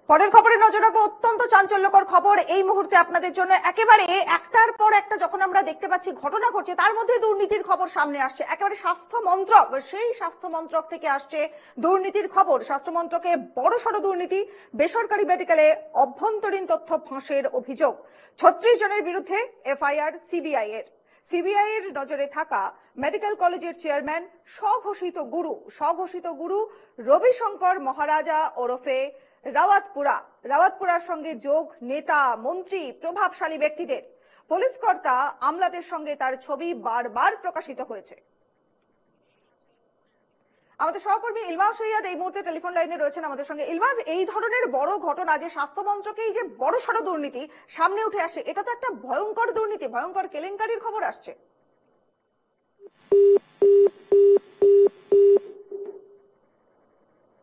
পরের খবরে নজর রাখবো। অত্যন্ত চাঞ্চল্যকর খবর এই মুহূর্তে আপনাদের জন্য। একেবারে একটার পর একটা যখন আমরা দেখতে পাচ্ছি ঘটনা ঘটছে, তার মধ্যে দুর্নীতির খবর সামনে আসছে। একেবারে স্বাস্থ্য মন্ত্রক, সেই স্বাস্থ্য মন্ত্রক থেকে আসছে দুর্নীতির খবর। স্বাস্থ্য মন্ত্রকে বড়সড় দুর্নীতি, বেসরকারি মেডিকেলে অভ্যন্তরীণ তথ্য ফাঁসের অভিযোগ। 36 জনের বিরুদ্ধে এফআইআর সিবিআই এর নজরে থাকা মেডিকেল কলেজের চেয়ারম্যান স্বঘোষিত গুরু রবিশঙ্কর মহারাজা ওরফে রাওয়াতপুরার সঙ্গে যোগ নেতা, মন্ত্রী, প্রভাবশালী ব্যক্তিদের। পুলিশ কর্তা আমলাদের সঙ্গে তার ছবি বারবার প্রকাশিত হয়েছে। আমাদের সহকর্মী ইলমাস সৈয়দ এই মুহূর্তে টেলিফোন লাইনে রয়েছেন আমাদের সঙ্গে। ইলমাস, এই ধরনের বড় ঘটনা যে স্বাস্থ্য মন্ত্রকে এই যে বড়সড় দুর্নীতি সামনে উঠে আসে, এটা তো একটা ভয়ঙ্কর দুর্নীতি, ভয়ঙ্কর কেলেঙ্কারির খবর আসছে।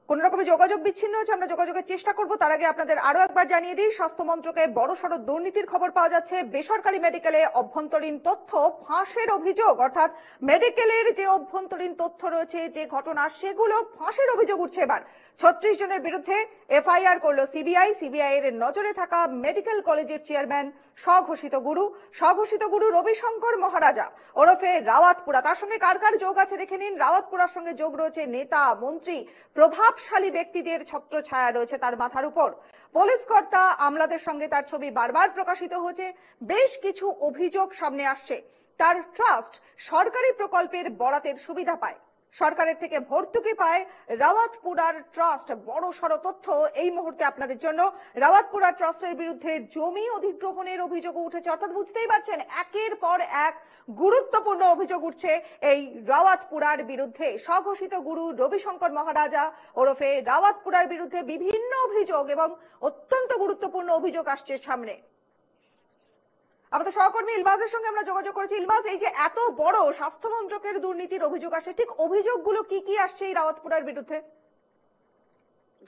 কোন রকমের যোগাযোগ বিচ্ছিন্ন হচ্ছে, আমরা যোগাযোগের চেষ্টা করব। তার আগে আপনাদের আরো একবার জানিয়ে দিই, স্বাস্থ্য মন্ত্রকে বড়সড় দুর্নীতির খবর পাওয়া যাচ্ছে। বেসরকারি মেডিকেলে অভ্যন্তরীণ তথ্য ফাঁসের অভিযোগ, অর্থাৎ মেডিকেলের যে অভ্যন্তরীণ তথ্য রয়েছে, যে ঘটনা, সেগুলো ফাঁসের অভিযোগ উঠছে এবার। 36 জনের বিরুদ্ধে এফআইআর করলো সিবিআই এর নজরে থাকা মেডিকেল কলেজের চেয়ারম্যান স্বঘোষিত গুরু রবিশঙ্কর মহারাজা ওরফে রাওয়াতপুরা। তার সঙ্গে কার কার যোগ আছে দেখে নিন। রাওয়াতপুরার সঙ্গে যোগ রয়েছে নেতা, মন্ত্রী, প্রভাবশালী ব্যক্তিদের ছত্রছায়া রয়েছে তার মাথার উপর। পুলিশ কর্তা আমলাদের সঙ্গে তার ছবি বারবার প্রকাশিত হয়েছে। বেশ কিছু অভিযোগ সামনে আসছে। তার ট্রাস্ট সরকারি প্রকল্পের বরাতের সুবিধা পায়, সরকারের থেকে ভর্তুকি পায় রাওয়াতপুরার ট্রাস্ট। বড়সড় তথ্য এই মুহূর্তে আপনাদের জন্য। রাওয়াতপুরা ট্রাস্টের বিরুদ্ধে জমি অধিগ্রহণের অভিযোগ উঠেছে, অর্থাৎ বুঝতেই পারছেন একের পর এক গুরুত্বপূর্ণ অভিযোগ উঠছে এই রাওয়াতপুরার বিরুদ্ধে। স্বঘোষিত গুরু রবিশঙ্কর মহারাজা ওরফে রাওয়াতপুরার বিরুদ্ধে বিভিন্ন অভিযোগ এবং অত্যন্ত গুরুত্বপূর্ণ অভিযোগ আসছে সামনে। আমাদের সহকর্মী ইলমাজের সঙ্গে আমরা যোগাযোগ করেছি। ইলমাজ, এই যে এত বড় স্বাস্থ্য মন্ত্রকের দুর্নীতির অভিযোগ আসে, ঠিক অভিযোগগুলো কি কি আসছে এই রাওয়াতপুরার বিরুদ্ধে?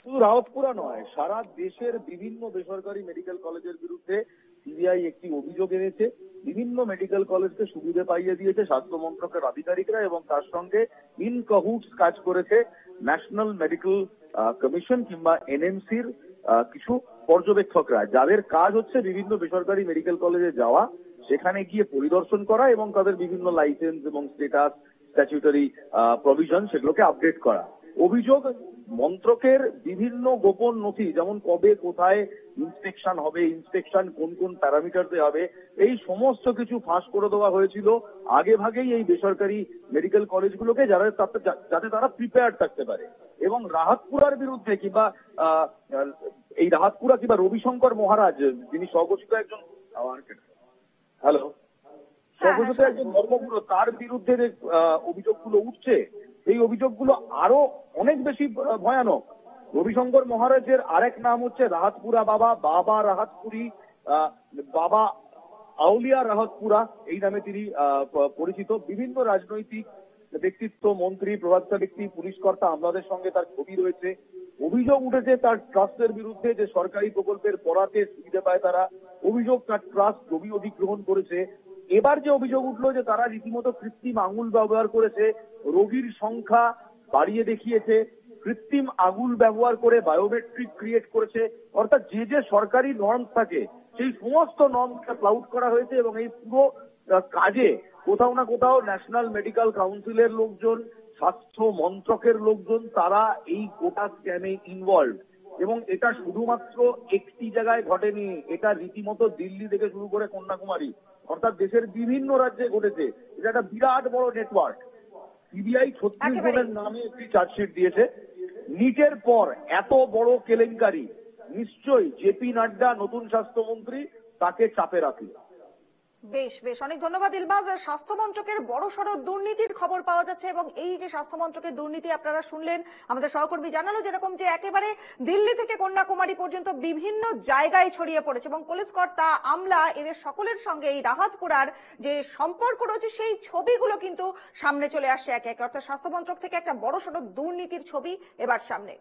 শুধু রাওয়াতপুরা নয়, সারা দেশের বিভিন্ন বেসরকারি মেডিকেল কলেজের বিরুদ্ধে সিবিআই একটি অভিযোগ এনেছে। বিভিন্ন মেডিকেল কলেজকে সুবিধা পাইয়ে দিয়েছে স্বাস্থ্য মন্ত্রকের আধিকারিকরা, এবং তার সঙ্গে ইন কাহুটস কাজ করেছে ন্যাশনাল মেডিকেল কমিশন কিংবা এনএমসির কিছু পর্যবেক্ষকরা, যাদের কাজ হচ্ছে বিভিন্ন বেসরকারি মেডিকেল কলেজে যাওয়া, সেখানে গিয়ে পরিদর্শন করা এবং তাদের বিভিন্ন লাইসেন্স এবং স্ট্যাটাস, স্ট্যাচুটরি প্রভিশন, সেগুলোকে আপডেট করা। অভিযোগ, মন্ত্রকের বিভিন্ন গোপন নথি, যেমন কবে কোথায় ইন্সপেকশন হবে, ইন্সপেকশন কোন কোন প্যারামিটারতে হবে, এই সমস্ত কিছু ফাঁস করে দেওয়া হয়েছিল আগে ভাগেই এই বেসরকারি মেডিকেল কলেজগুলোকে, যাতে তারা প্রিপেয়ার থাকতে পারে। এবং রাহাতপুরার বিরুদ্ধে কিংবা এই রাহাতপুরা কিংবা রবিশঙ্কর মহারাজ, যিনি স্বঘোষিত একজন স্বঘোষিত একজন ধর্মগুরু, তার বিরুদ্ধে যে অভিযোগগুলো উঠছে, এই অভিযোগগুলো আরো অনেক বেশি ভয়ানক। রবিশঙ্কর মহারাজের আরেক নাম হচ্ছে রাহাতপুরা বাবা রাহাতপুরি, বাবা আউলিয়া রাহাতপুরা, এই নামে তিনি পরিচিত। বিভিন্ন রাজনৈতিক ব্যক্তিত্ব, মন্ত্রী, প্রভাবশালী ব্যক্তি, পুলিশ কর্তা, আমলাদের সঙ্গে তার ছবি রয়েছে। অভিযোগ উঠেছে তার ট্রাস্টের বিরুদ্ধে যে সরকারি প্রকল্পের বরাতে সুবিধা পায় তারা। অভিযোগ তার ট্রাস্ট জমি অধিগ্রহণ করেছে। এবার যে অভিযোগ উঠলো যে তারা রীতিমতো কৃত্রিম আঙুল ব্যবহার করেছে, রোগীর সংখ্যা বাড়িয়ে দেখিয়েছে, কৃত্রিম আঙুল ব্যবহার করে বায়োমেট্রিক ক্রিয়েট করেছে, অর্থাৎ যে যে সরকারি নর্মস থাকে সেই সমস্ত নর্মসকে ফ্লাউট করা হয়েছে। এবং এই পুরো কাজে কোথাও না কোথাও ন্যাশনাল মেডিকেল কাউন্সিলের লোকজন, স্বাস্থ্য মন্ত্রকের লোকজন, তারা এই গোটা স্ক্যামে ইনভলভ। এবং এটা শুধুমাত্র একটি জায়গায় ঘটেনি, এটা রীতিমতো দিল্লি থেকে শুরু করে কন্যাকুমারী, অর্থাৎ দেশের বিভিন্ন রাজ্যে ঘটেছে। এটা একটা বিরাট বড় নেটওয়ার্ক। সিবিআই 36 জনের নামে একটি চার্জশিট দিয়েছে। নিটের পর এত বড় কেলেঙ্কারি, নিশ্চয়ই জেপি নাড্ডা, নতুন স্বাস্থ্যমন্ত্রী, তাকে চাপে রাখল। বেশ বেশ, অনেক ধন্যবাদ ইলমাজ। স্বাস্থ্য মন্ত্রকের বড়সড় দুর্নীতির খবর পাওয়া যাচ্ছে, এবং এই যে স্বাস্থ্য মন্ত্রকের দুর্নীতি আপনারা শুনলেন, আমাদের সহকর্মী জানালো যেরকম যে একেবারে দিল্লি থেকে কন্যাকুমারী পর্যন্ত বিভিন্ন জায়গায় ছড়িয়ে পড়েছে, এবং পুলিশ কর্তা, আমলা, এদের সকলের সঙ্গে এই রাহাতপুরার যে সম্পর্ক রয়েছে সেই ছবিগুলো কিন্তু সামনে চলে আসছে একে একে। অর্থাৎ স্বাস্থ্য মন্ত্রক থেকে একটা বড়সড় দুর্নীতির ছবি এবার সামনে।